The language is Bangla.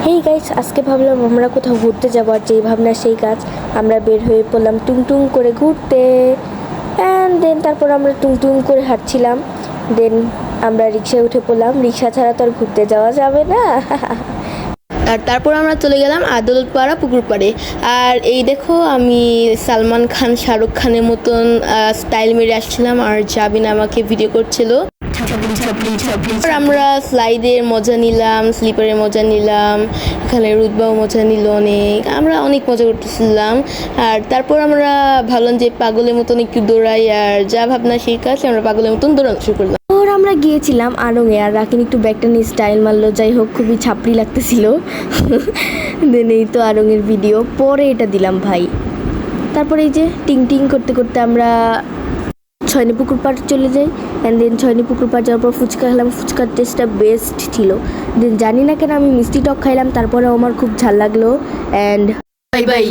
হেই গাইস, আজকে ভাবলাম আমরা কোথাও ঘুরতে যাবো, আর যেই ভাবনা সেই কাজ। আমরা বের হয়ে পড়লাম টুংটুং করে ঘুরতে। অ্যান্ড দেন তারপর আমরা টুংটুং করে হাঁটছিলাম। দেন আমরা রিক্সায় উঠে পড়লাম, রিক্সা ছাড়া তো আর ঘুরতে যাওয়া যাবে না। আর তারপর আমরা চলে গেলাম আদলপাড়া পুকুর পাড়ে। আর এই দেখো, আমি সালমান খান শাহরুখ খানের মতন স্টাইল মেরে আসছিলাম, আর জাবিন আমাকে ভিডিও করছিল। আর আমরা স্লাইডের মজা নিলাম, স্লিপারের মজা নিলাম, এখানে রুদবাও মজা নিল অনেক, আমরা অনেক মজা করতেছিলাম। আর তারপর আমরা ভাবলাম যে পাগলের মতন একটু দৌড়াই, আর যা ভাবনা সেই কাজ, আমরা পাগলের মতন দৌড়ানো শুরু করলাম। ওর আমরা গিয়েছিলাম আড়ংয়ে, আর রাকিন একটু ব্যাগটা নিয়ে স্টাইল মারলো। যাই হোক, খুবই ছাপড়ি লাগতেছিল। দেন এই তো আড়ংয়ের ভিডিও, পরে এটা দিলাম ভাই। তারপরে এই যে টিং টিং করতে করতে আমরা ছয়নি পুকুর পাড় চলে যাই। অ্যান্ড দেন ছয়নি পুকুর পাড় যাওয়ার পর ফুচকা খেলাম, ফুচকার টেস্টটা বেস্ট ছিল। দেন জানি না কেন আমি মিষ্টি টক খাইলাম, তারপরে আমার খুব ঝাল লাগলো। And bye bye.